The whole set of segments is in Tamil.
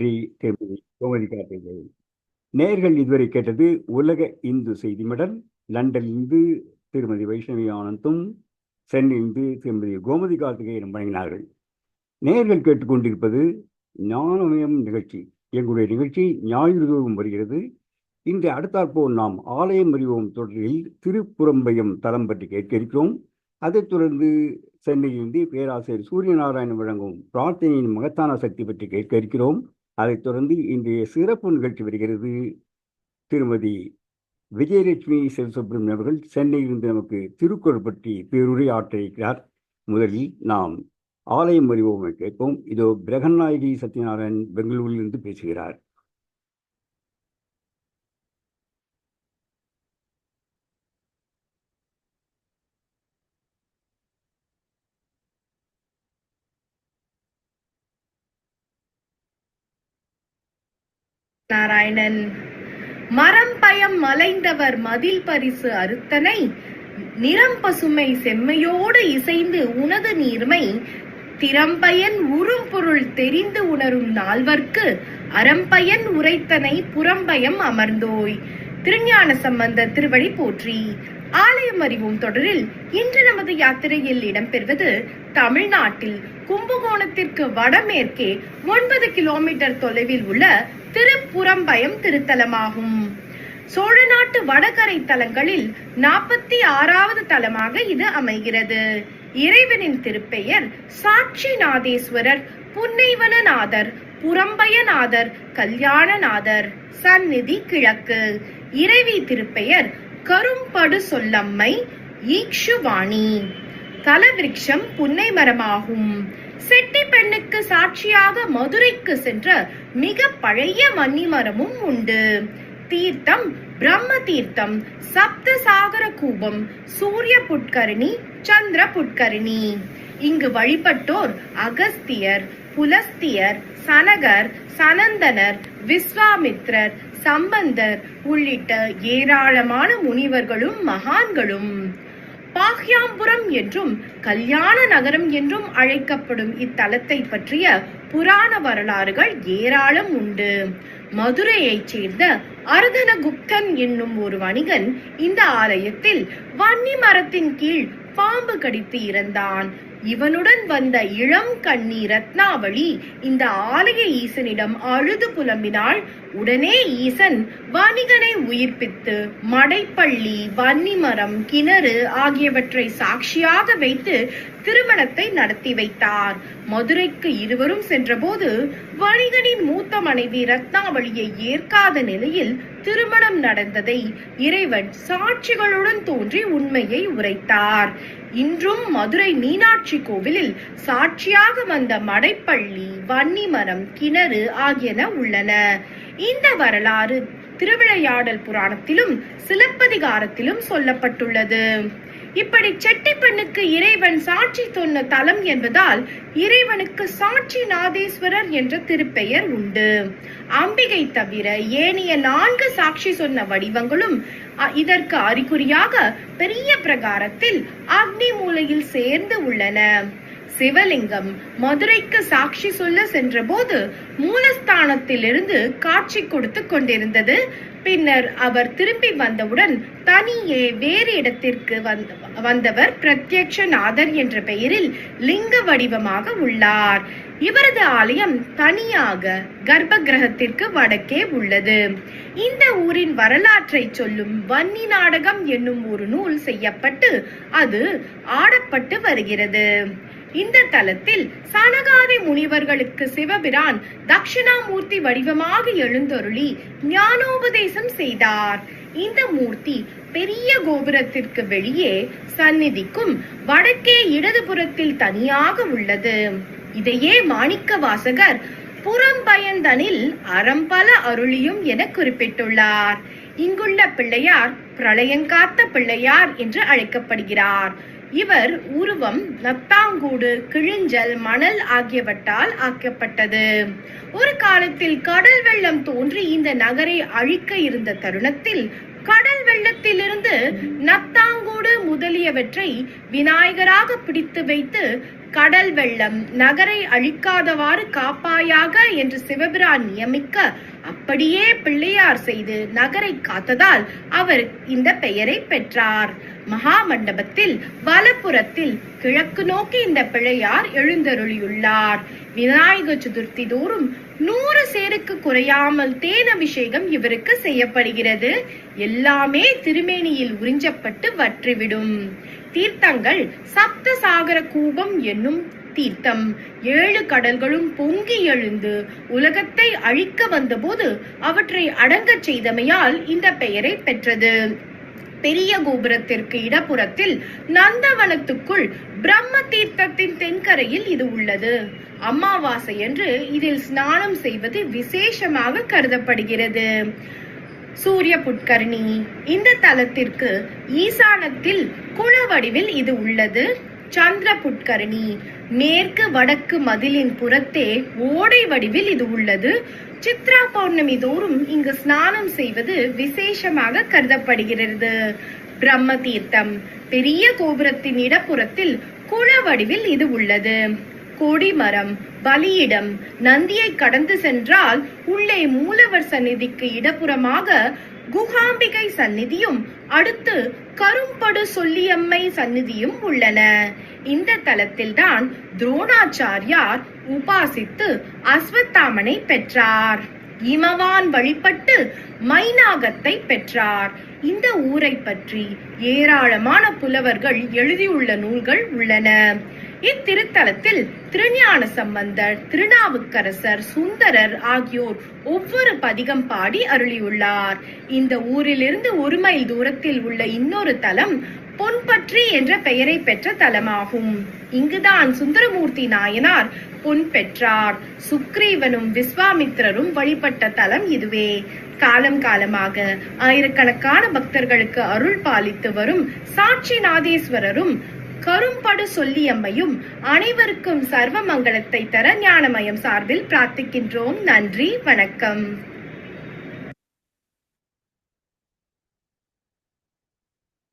நன்றி திருமதி கோமதி கார்த்திகேயன். நேர்கள் இதுவரை கேட்டது உலக இந்து செய்தி மடல். லண்டனிலிருந்து திருமதி வைஷ்ணவி ஆனந்தும், சென்னையிலிருந்து திருமதி கோமதி கார்த்திகேயனும் வழங்கினார்கள். நேர்கள் கேட்டுக்கொண்டிருப்பது ஞானமயம் நிகழ்ச்சி. எங்களுடைய நிகழ்ச்சி ஞாயிறு தோறும் வருகிறது. இன்று அடுத்தாற்போல் நாம் ஆலயம் அறிவோம் தொடரில் திருப்புறம்பயம் தலம் பற்றி கேட்க இருக்கிறோம். அதைத் தொடர்ந்து சென்னையிலிருந்து பேராசிரியர் சூரியநாராயணன் வழங்கும் பிரார்த்தனையின் மகத்தான சக்தி பற்றி கேட்க இருக்கிறோம். அதைத் தொடர்ந்து இன்றைய சிறப்பு நிகழ்ச்சி வருகிறது. திருமதி விஜயலட்சுமி சிவசுப்ரமணியம் அவர்கள் சென்னையிலிருந்து நமக்கு திருக்குறள் பற்றி பேருரை ஆற்ற இருக்கிறார். முதலில் நாம் ஆலயம் அறிவோம் கேட்போம். இதோ பிரகநாயகி சத்யநாராயணன் பெங்களூரிலிருந்து பேசுகிறார். நாராயணன். மரம் பயம் மலைந்தவர் மதில் பரிசு அறுத்தனை, நிறம் பசுமை செம்மையோடு இசைந்து உனது நீர்மை, திறம்பயன் உறும் பொருள் தெரிந்து உணரும் நால்வர்க்கு அறம்பயன் உரைத்தனை புறம்பயம் அமர்ந்தோய். திருஞான சம்பந்த திருவடி போற்றி. ஆலயம் அறிவோம் தொடரில் இன்று நமது யாத்திரையில் இடம்பெறுவது தமிழ்நாட்டில் கும்பகோணத்திற்கு வடமேற்கே 9 கிலோமீட்டர் தொலைவில் உள்ள திருப்புறம்பயம் திருத்தலமாகும். சோழ நாட்டு வடகரை தலங்களில் 46வது தலமாக இது அமைகிறது. இறைவனின் திருப்பெயர் சாட்சிநாதேஸ்வரர், புன்னைவனநாதர், புறம்பயநாதர், கல்யாணநாதர். சந்நிதி கிழக்கு. இறைவி திருப்பெயர் கரும்படு சொல்லம்மை, ஈக்ஷுவாணி. தலவிருட்சம் புன்னை மரமாகும். செட்டி பெண்ணுக்கு சாட்சியாக மதுரைக்கு சென்ற மிக பழைய மன்னி மரமும் உண்டு. தீர்த்தம் பிரம்ம தீர்த்தம், சப்த சாகர கூபம், சூரிய புட்கரணி, சந்திர புட்கரணி. இங்கு வழிபட்டோர் அகஸ்தியர், புலஸ்தியர், சனகர், சனந்தனர், விஸ்வாமித்ரர், சம்பந்தர் உள்ளிட்ட ஏராளமான முனிவர்களும் மகான்களும். பாக்யாம்புரம் என்றும் கல்யாண நகரம் என்றும் அழைக்கப்படும் இத்தலத்தை பற்றிய புராண வரலாறுகள் ஏராளம் உண்டு. மதுரையைச் சேர்ந்த அர்தனகுப்தன் என்னும் ஒரு வணிகன் இந்த ஆலயத்தில் வன்னி மரத்தின் கீழ் பாம்பு கடித்து இறந்தான். இவனுடன் வந்த இளம் கன்னி ரத்னாவளி இந்த ஆலய ஈசனிடம் அழுது புலம்பினாள். உடனே ஈசன் வணிகனை உயிர்ப்பித்து மடைப்பள்ளி, வன்னிமரம், கிணறு ஆகியவற்றை சாட்சியாக வைத்து திருமணத்தை நடத்தி வைத்தார். மதுரைக்கு இருவரும் சென்றபோது வணிகனின் மூத்த மனைவி ரத்னாவளியை ஏற்காத நிலையில் திருமணம் நடந்ததை இறைவன் சாட்சிகளுடன் தோன்றி உண்மையை உரைத்தார். இன்றும் மதுரை மீனாட்சி கோவிலில் சாட்சியாக வந்த மடைப்பள்ளி, வன்னிமரம், கிணறு ஆகியன உள்ளன. இந்த வரலாறு திருவிளையாடல் புராணத்திலும் சிலப்பதிகாரத்திலும் சொல்லப்பட்டுள்ளது. இப்படி செட்டி பெண்ணுக்கு இறைவன் சாட்சி சொன்ன தலம் என்பதால் இறைவனுக்கு சாட்சி நாதேஸ்வரர் என்ற திருப்பெயர் உண்டு. அம்பிகை தவிர ஏனைய 4 சாட்சி சொன்ன வடிவங்களும் இதற்கு அறிகுறியாக பெரிய பிரகாரத்தில் அக்னி மூலையில் சேர்ந்து உள்ளன. சிவலிங்கம் மதுரைக்கு சாட்சி சொல்ல சென்ற போது மூலஸ்தானத்திலிருந்து காட்சி கொடுத்து கொண்டிருந்தது. பின்னர் அவர் திரும்பி வந்தவுடன் தனியே வேறு இடத்திற்கு வந்தவர் பிரத்யக்ஷநாதர் என்ற பெயரில் லிங்க வடிவமாக உள்ளார். இவரது ஆலயம் தனியாக கர்ப்ப கிரகத்திற்கு வடக்கே உள்ளது. இந்த ஊரின் வரலாற்றை சொல்லும் வன்னி நாடகம் என்னும் ஒரு நூல் செய்யப்பட்டு அது ஆடப்பட்டு வருகிறது. இந்த தலத்தில் சனகாதி முனிவர்களுக்கு சிவபிரான் தட்சிணாமூர்த்தி வடிவமாக எழுந்தருளி ஞானோபதேசம் செய்தார். இந்த மூர்த்தி பெரிய கோபுரத்திற்கு வெளியே சந்நிதிக்கும் வடக்கே இடதுபுறத்தில் தனியாக உள்ளது. இதையே மாணிக்க வாசகர் புறம்பயந்தனில் அறம்பல அருளியும் என குறிப்பிட்டுள்ளார். இங்குள்ள பிள்ளையார் பிரளயங்காத்த பிள்ளையார் என்று அழைக்கப்படுகிறார். இவர் உருவம் நத்தாங்கூடு, கிழிஞ்சல், மணல் ஆகியவற்றால் ஆக்கப்பட்டது. ஒரு காலத்தில் கடல் வெள்ளம் தோன்றி இந்த நகரை அழிக்க இருந்த தருணத்தில் கடல் வெள்ளத்தில் அப்போதிலிருந்து நத்தாங்கூடு முதலியவற்றை விநாயகராக பிடித்து வைத்து கடல் வெள்ளம் நகரை அழிக்காதவாறு காப்பாயாக என்று சிவபிரான் நியமிக்க அப்படியே பிள்ளையார் செய்து நகரை காத்ததால் அவர் இந்த பெயரை பெற்றார். மகா மண்டபத்தில் வலப்புறத்தில் கிழக்கு நோக்கி இந்த பிள்ளையார் எழுந்தருளியுள்ளார். விநாயக சதுர்த்தி தோறும் 100 சேருக்கு குறையாமல் தேன் அபிஷேகம் இவருக்கு செய்யப்படுகிறது. எல்லாமே திருமேனியில் உறிஞ்சப்பட்டு வற்றிவிடும். தீர்த்தங்கள் சப்த சாகர கூபம் என்னும் தீர்த்தம் 7 கடல்களும் பொங்கி எழுந்து உலகத்தை அழிக்க வந்தபோது அவற்றை அடங்கச் செய்தமையால் இந்த பெயரை பெற்றது. பெரிய கோபுரத்திற்கு இடப்புறத்தில் நந்தவனத்துக்குள் பிரம்ம தீர்த்தத்தின் தென்கரையில் இது உள்ளது. அமாவாசை என்று இதில் ஸ்நானம் செய்வது விசேஷமாக கருதப்படுகிறது. சூரிய புட்கரணி இந்த தலத்திற்கு ஈசானத்தில் குள வடிவில் இது உள்ளது. சந்திர புட்கரணி மேற்கு வடக்கு மதிலின் புறத்தே ஓடை வடிவில் இது உள்ளது. சித்ரா பௌர்ணமி தோறும் இங்கு ஸ்நானம் செய்வது விசேஷமாக கருதப்படுகிறது. பிரம்ம தீர்த்தம் பெரிய கோபுரத்தின் இடப்புறத்தில் குள வடிவில் இது உள்ளது. கொடிமரம் பலியிடம் நந்தியை கடந்து சென்றால் உள்ளே மூலவர் சந்நிதிக்கு இடப்புறமாக குகாம்பிகை சந்நிதியும் அடுத்து கரும்படு சொல்லியம்மை சந்நிதியும் உள்ளன. இந்த தலத்தில்தான் துரோணாச்சாரியார் உபாசித்து அஸ்வத்தாமனை பெற்றார். இமவான் வழிபட்டு மைனாகத்தை பெற்றார். இந்த ஊரை பற்றி ஏராளமான புலவர்கள் எழுதியுள்ள நூல்கள் உள்ளன. இத்திருத்தலத்தில் திருஞான சம்பந்தர், திருநாவுக்கரசர், சுந்தரர் ஆகியோர் ஒவ்வொரு பதிகம் பாடி அருளியுள்ளார். இந்த ஊரிலிருந்து 1 மைல் தூரத்தில் உள்ள இன்னொரு தலம் பொன்பற்றி என்ற பெயரை பெற்ற தலமாகும். இங்குதான் சுந்தரமூர்த்தி நாயனார் பொன் பெற்றார். சுக்ரீவனும் விஸ்வாமித்திரரும் வழிபட்ட தலம் இதுவே. காலம் காலமாக ஆயிரக்கணக்கான பக்தர்களுக்கு அருள் பாலித்து வரும் சாட்சிநாதேஸ்வரரும் கரும்படு சொல்லியம்மையும் அனைவருக்கும் சர்வ மங்களத்தை தர ஞானமயம் சார்பில் பிரார்த்திக்கின்றோம். நன்றி, வணக்கம்.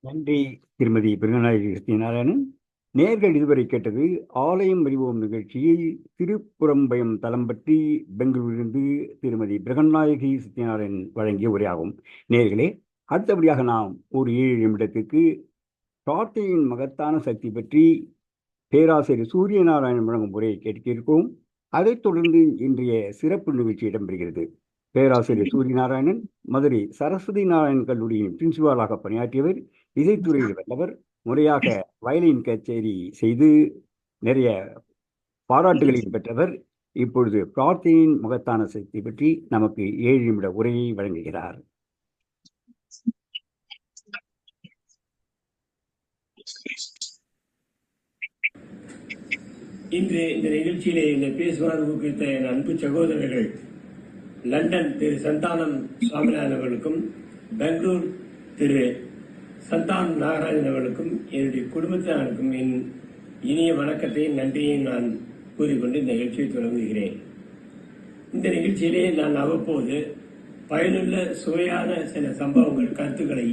நன்றி திருமதி பிருகநாயகி சத்யநாராயணன். நேர்கள் இதுவரை கேட்டது ஆலயம் அறிவோம் நிகழ்ச்சியில் திருப்புறம்பயம் தலம் பற்றி பெங்களூரிலிருந்து திருமதி பிருகநாயகி சத்யநாராயணன் வழங்கிய உரையாகும். நேர்களே, அடுத்தபடியாக நாம் ஒரு 7 நிமிடத்திற்கு பிரார்த்தனையின் மகத்தான சக்தி பற்றி பேராசிரியர் சூரியநாராயணன் வழங்கும் உரையை கேட்கிறோம். அதைத் தொடர்ந்து இன்றைய சிறப்பு நிகழ்ச்சி இடம்பெறுகிறது. பேராசிரியர் சூரியநாராயணன் மதுரை சரஸ்வதி நாராயண் கல்லூரியின் பிரின்சிபாலாக பணியாற்றியவர். இசைத்துறையில் வல்லவர். முறையாக வயலின் கச்சேரி செய்து நிறைய பாராட்டுகளையும் பெற்றவர். இப்பொழுது பிரார்த்தனையின் மகத்தான சக்தி பற்றி நமக்கு 7 நிமிட உரையை வழங்குகிறார். இன்று இந்த நிகழ்ச்சியிலே என்னை பேசுவார் ஊக்குவித்த என் அன்பு சகோதரர்கள் லண்டன் திரு சந்தானம் சுவாமிநாதன் அவர்களுக்கும் பெங்களூர் திரு சந்தானம் நாகராஜன் அவர்களுக்கும் என்னுடைய குடும்பத்தினருக்கும் என் இனிய வணக்கத்தையும் நன்றியையும் நான் கூறிக்கொண்டு இந்த நிகழ்ச்சியை தொடங்குகிறேன். இந்த நிகழ்ச்சியிலே நான் அவ்வப்போது பயனுள்ள சுவையான சில சம்பவங்கள் கருத்துக்களை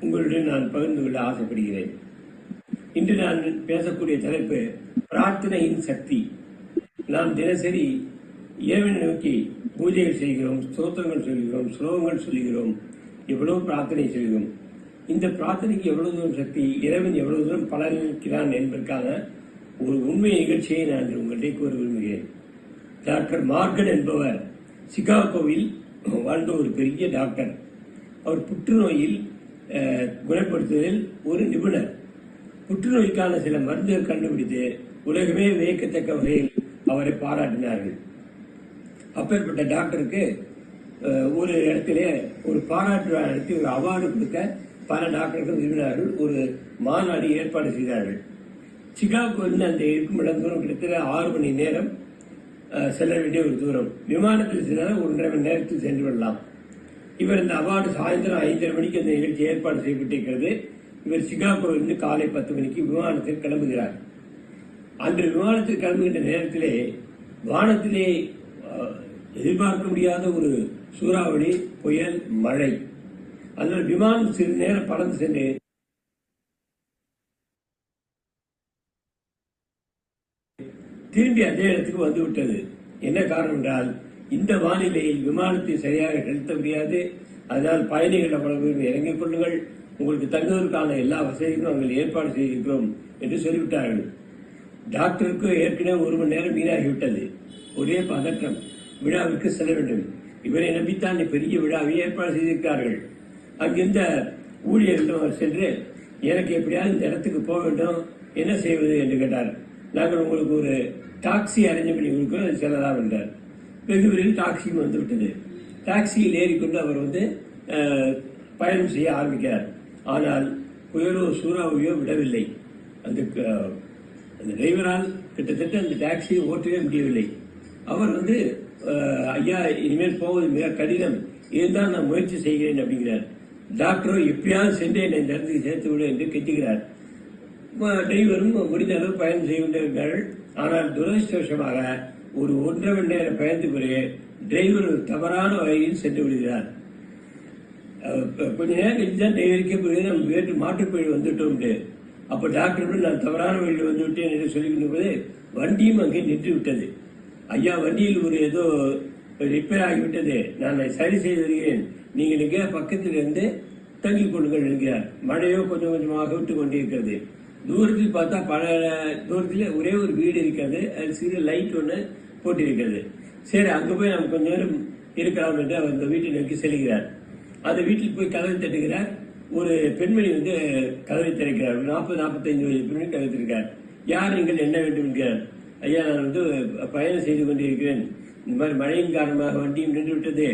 உங்களுடன் நான் பகிர்ந்து கொள்ள ஆசைப்படுகிறேன். இன்று நான் பேசக்கூடிய தலைப்பு பிரார்த்தனையின் சக்தி. நாம் தினசரி இறைவனை நோக்கி பூஜைகள் செய்கிறோம், ஸ்தோத்திரங்கள் சொல்கிறோம், ஸ்லோகங்கள் சொல்கிறோம், எவ்வளவு பிரார்த்தனை செய்கிறோம். இந்த பிரார்த்தனைக்கு எவ்வளவு தூரம் சக்தி, இறைவன் எவ்வளவு தூரம் பலனளிக்கிறான் என்பதற்கான ஒரு உண்மை நிகழ்ச்சியை நான் உங்களிடையே கூற விரும்புகிறேன். டாக்டர் மார்கன் என்பவர் சிகாகோவில் வாழ்ந்த ஒரு பெரிய டாக்டர். அவர் புற்றுநோயில் குணப்படுத்துவதில் ஒரு நிபுணர். புற்றுநோய்க்கான சில மருந்துகள் கண்டுபிடித்து உலகமே வியக்கத்தக்க வகையில் அவரை பாராட்டினார்கள். அப்பேற்பட்ட டாக்டருக்கு ஒரு இடத்திலே ஒரு பாராட்டு நடத்தி ஒரு அவார்டு கொடுக்க பல டாக்டர்கள் விரும்பினார்கள். ஒரு மாநாடு ஏற்பாடு செய்தார்கள். சிகாகோவில் அந்த இருக்கும் இடம் தூரம் கிட்டத்தட்ட 6 மணி நேரம் செல்ல வேண்டிய ஒரு தூரம். விமானத்தில் சென்றால் 1.5 மணி நேரத்தில் சென்று விடலாம். இவர் இந்த அவார்டு சாயந்தரம் 5:30 மணிக்கு அந்த நிகழ்ச்சி ஏற்பாடு செய்யப்பட்டிருக்கிறது. இவர் சிகாகோவிலிருந்து காலை 10 மணிக்கு விமானத்தில் கிளம்புகிறார். அன்று விமானத்தில் கிளம்புகின்ற நேரத்திலே வானத்திலே எதிர்பார்க்க முடியாத ஒரு சூறாவளி, புயல், மழை. அதில் விமானம் சிறிது நேரம் பறந்து சென்று திரும்பி அதே இடத்துக்கு வந்துவிட்டது. என்ன காரணம் என்றால், இந்த வானிலையில் விமானத்தை சரியாக செலுத்த முடியாது. அதனால் பயணிகள் அவ்வளவு இறங்கிக் கொள்ளுங்கள், உங்களுக்கு தங்குவதற்கான எல்லா வசதிகளும் நாங்கள் ஏற்பாடு செய்திருக்கிறோம் என்று சொல்லிவிட்டார்கள். டாக்டருக்கு ஏற்கனவே 1 மணி நேரம் வீணாகிவிட்டது. ஒரே பதற்றம், விழாவிற்கு செல்ல வேண்டும். இவரை நம்பித்தான் பெரிய விழாவை ஏற்பாடு செய்திருக்கிறார்கள். அங்கிருந்த ஊழியர்களிடம் அவர் சென்று, எனக்கு எப்படியாவது இந்த இடத்துக்கு போக வேண்டும், என்ன செய்வது என்று கேட்டார். நாங்கள் உங்களுக்கு ஒரு டாக்ஸி அரேஞ்ச் பண்ணி கொடுக்கிறோம், அது செல்லலாம் என்றார். வெகு விரைவில் டாக்ஸியும் வந்துவிட்டது. டாக்ஸியில் ஏறிக்கொண்டு அவர் பயணம் செய்ய ஆரம்பிக்கிறார். ஆனால் புயலோ சூறாவளியோ விடவில்லை. அந்த டிரைவரால் கிட்டத்தட்ட அந்த டாக்ஸியை ஓட்டவே முடியவில்லை. அவர் ஐயா, இனிமேல் போவது மிக கடினம், இருந்தால் நான் முயற்சி செய்கிறேன் அப்படிங்கிறார். டாக்டரோ எப்படியாவது சென்று என்னை இந்த இடத்துக்கு சேர்த்து விடு என்று கெஞ்சுகிறார். டிரைவரும் முடிந்த அளவு பயணம் செய்து கொண்டிருக்கிறார்கள். ஆனால் துரதிருஷ்டவசமாக ஒரு 1.5 மணி நேரம் பயணத்துக்கு பிறகு டிரைவர் ஒரு தவறான வகையில் சென்று விடுகிறார். கொஞ்ச நேரம் கழிச்சுதான் டிரைவருக்கே போய் நம்ம வீட்டு மாற்றுப்பயிர் வந்துட்டோம். அப்ப டாக்டர் நான் தவறான வழியில் வந்து விட்டேன் என்று சொல்லிக்கொண்டு போது வண்டியும் அங்கே நின்று விட்டது. ஐயா, வண்டியில் ஏதோ ரிப்பேர் ஆகிவிட்டது, நான் சரி செய்து வருகிறேன், நீங்கள் இங்கே பக்கத்தில் இருந்து தங்கிக் கொள்ளுங்கள் என்கிறார். மழையோ கொஞ்சம் கொஞ்சமாக விட்டு கொண்டிருக்கிறது. தூரத்தில் பார்த்தா பல தூரத்தில் ஒரே ஒரு வீடு இருக்கிறது, அது சிறு லைட் ஒன்று போட்டிருக்கிறது. சரி, அங்கே போய் நம்ம கொஞ்ச நேரம் இருக்கலாம் என்று அவர் அந்த வீட்டை நோக்கி செல்கிறார். அந்த வீட்டில் போய் கதவை தட்டுகிறார். ஒரு பெண்மணி கதவை திறக்கிறார். 40-45 வயது பெண்மணி கதவை திறக்கிறார். யார் நீங்கள், என்ன வேண்டும் என்கிறார். ஐயா, நான் பயணம் செய்து கொண்டிருக்கிறேன், இந்த மாதிரி மழையின் காரணமாக வண்டியும் நின்று விட்டது,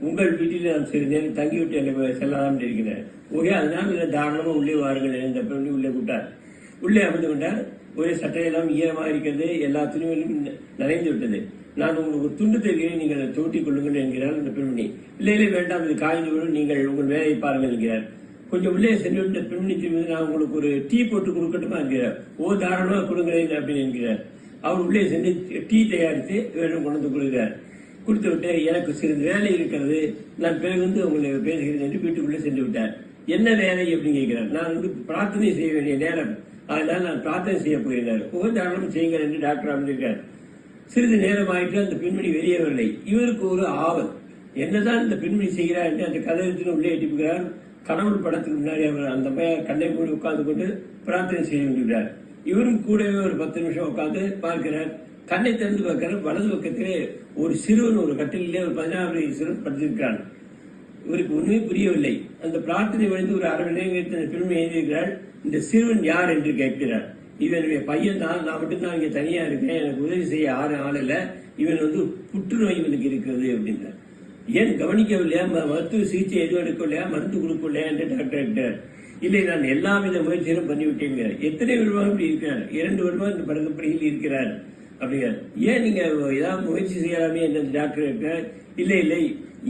உங்கள் வீட்டில் நான் சிறிது நேரம் தங்கிவிட்டு என்னை செல்லலாம் இருக்கிறேன். ஓகே, அதனால் தாராளமாக உள்ளே வாருங்கள். இந்த பெண்மணி உள்ளே கூட்டார். உள்ளே அமர்ந்து கொண்டார். ஒரே சட்டையெல்லாம் ஈரமாக இருக்கிறது, எல்லா துணிகளும் நனைந்து விட்டது. நான் உங்களுக்கு ஒரு துண்டு தருகிறேன், நீங்கள் அதை தோட்டிக் கொள்ளுங்கள் என்கிறார் அந்த பெண்மணி. இல்லை வேண்டாம், இது காய்ந்து விடும், நீங்கள் உங்கள் வேலையை பாருங்கள் என்கிறார். கொஞ்சம் உள்ளே சென்று விட்ட பெண்மணி திரும்பி, நான் உங்களுக்கு ஒரு டீ போட்டு கொடுக்கட்டுமா என்கிறார். தாராளமாக கொடுங்களேன் அப்படின்னு என்கிறார். அவர் உள்ளே சென்று டீ தயாரித்து கொண்டு வந்து கொடுக்கிறார். கொடுத்து விட்டு, எனக்கு சிறிது வேலை இருக்கிறது, நான் பிறகு உங்களை பேசுகிறேன் என்று வீட்டுக்குள்ளே சென்று விட்டார். என்ன வேலை அப்படின்னு கேட்கிறார். நான் பிரார்த்தனை செய்ய வேண்டிய நேரம், அதனால் நான் பிரார்த்தனை செய்ய போகிறார். தாராளம் செய்யுங்கள் என்று டாக்டர் அமைந்திருக்கார். சிறிது நேரம் ஆயிட்டு அந்த பெண்மணி வெளியே வரலை. இவருக்கு ஒரு ஆவல், என்னதான் இந்த பெண்மணி செய்கிறார் என்று அந்த கதவத்தின் உள்ளே எட்டிப்புகிறார். கடவுள் படத்துக்கு முன்னாடி அவர் அந்த கண்ணை மூடி உட்கார்ந்து கொண்டு பிரார்த்தனை செய்து கொண்டிருக்கிறார். இவரும் கூடவே ஒரு 10 நிமிஷம் உட்கார்ந்து பார்க்கிறார். கண்ணை திறந்து பார்க்கிறார். வலது பக்கத்திலே ஒரு சிறுவன், ஒரு கட்டிலே ஒரு 16 வயது சிறுவன் படுத்திருக்கிறான். இவருக்கு ஒண்ணுமே புரியவில்லை. அந்த பிரார்த்தனை வழிந்து ஒரு 1/2 மணி நேரம் பெருமை எழுதியிருக்கிறார். இந்த சிறுவன் யார் என்று கேட்கிறார். இவனுடைய பையன் தான், நான் மட்டும்தான் இங்க தனியா இருக்கேன், எனக்கு உதவி செய்ய ஆள் இல்ல, இவன் புற்றுநோய் இவனுக்கு இருக்கிறது அப்படின்றார். ஏன் கவனிக்கவில்லையா, மருத்துவ சிகிச்சை எதுவும் எடுக்கலையா, மருந்து கொடுக்கலையா என்று டாக்டர் கேட்டார். இல்லை, நான் எல்லா வித முயற்சிகளும் பண்ணிவிட்டேன். எத்தனை வருடம் இப்படி இருக்கிறார், 2 வருடம் இந்த படுக்கையில் இருக்கிறார் அப்படிங்கிறார். ஏன் நீங்க ஏதாவது முயற்சி செய்யலாமே என்று டாக்டர் கேட்டார். இல்லை,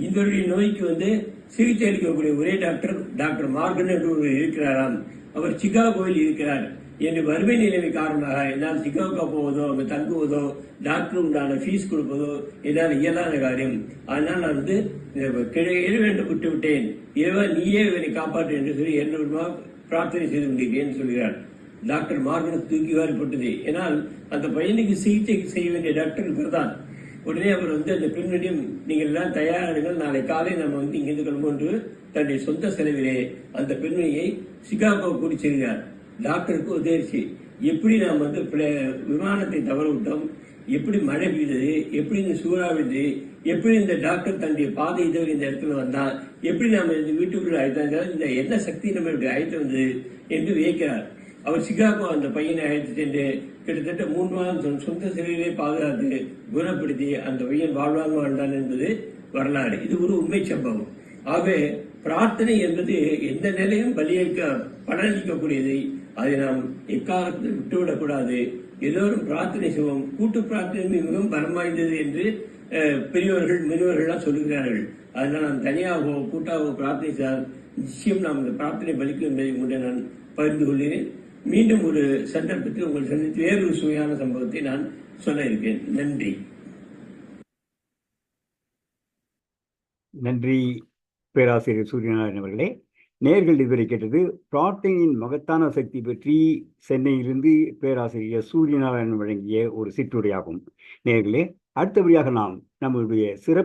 இதனுடைய நோய்க்கு சிகிச்சை அளிக்கக்கூடிய ஒரே டாக்டர் மார்கன் என்று இருக்கிறாராம், அவர் சிகாகோவில் இருக்கிறார். என்று வறுமை நிலைமை காரணமாக என்னால் சிகாகோ போவதோ, அங்கு தங்குவதோ, டாக்டர் உண்டான ஃபீஸ் கொடுப்பதோ என்னால் இயலாத காரியம். அதனால் நான் வேண்டும் விட்டு விட்டேன். இரவா நீயே இவனை காப்பாற்று என்று சொல்லி 2 வருடமாக பிரார்த்தனை செய்து கொண்டிருக்கேன் சொல்கிறார். டாக்டர் மார்கனுக்கு தூக்கி வாரிப்பட்டது. ஏனால் அந்த பையனுக்கு சிகிச்சை செய்ய வேண்டிய டாக்டர் இவர்தான். உடனே அவர் அந்த பெண்மணியும், நீங்கள் எல்லாம் தயாரிகள், நாளை காலை நம்ம இங்கிருந்து கிளம்பு தன்னுடைய சொந்த செலவிலே அந்த பெண்மணியை சிகாகோ கூடி செல்கிறார். டாக்டருக்கு உதவிச்சு, எப்படி நாம் விமானத்தை தவற விட்டோம், எப்படி மழை பெய்தது, எப்படி இந்த சூறாவளி, எப்படி இந்த டாக்டர் தன்னுடைய பாதை இதழ் இந்த இடத்துல வந்தா, எப்படி நாம இந்த வீட்டுக்குள்ள அழைத்தாங்க, இந்த என்ன சக்தி நம்ம இப்படி அழைத்து வந்தது என்று வியக்கிறார். அவர் சிகாகோ அந்த பையனை அழைத்து சென்று கிட்டத்தட்ட 3 மாதம் சொந்த சிறையிலே பாதுகாத்து குணப்படுத்தி அந்த பையன் வாழ்வாங்க வாழ்ந்தான் என்பது வரலாறு. இது ஒரு உண்மை சம்பவம். ஆகவே பிரார்த்தனை என்பது எந்த நிலையும் பலனளிக்கக்கூடியது. அதை நாம் எக்காலத்தில் விட்டுவிடக்கூடாது. எல்லோரும் பிரார்த்தனை செய்வோம். கூட்டு பிரார்த்தனை மிகவும் பலம் வாய்ந்தது என்று பெரியவர்கள் முனிவர்கள்லாம் சொல்லுகிறார்கள். அதனால் நாம் தனியாகவோ கூட்டாகவோ பிரார்த்தனை செய்தால் நிச்சயம் நாம் இந்த பிரார்த்தனை பலிக்கும் என்பதை கொண்டு நான் பகிர்ந்து கொள்கிறேன். மீண்டும் ஒரு சந்தர்ப்பத்தில் உங்கள் சந்தித்து வேறொரு சுவையான சம்பவத்தை நான் சொல்ல இருக்கேன். நன்றி. நன்றி பேராசிரியர் சூரியநாராயணன் அவர்களே. நேர்கள் இதுவரை கேட்டது புரோட்டீனின் மகத்தான சக்தி பற்றி சென்னையிலிருந்து பேராசிரியர் சூரியநாராயணன் வழங்கிய ஒரு சிற்றுரையாகும். நேர்களே, அடுத்தபடியாக நாம் நம்முடைய சிறப்பு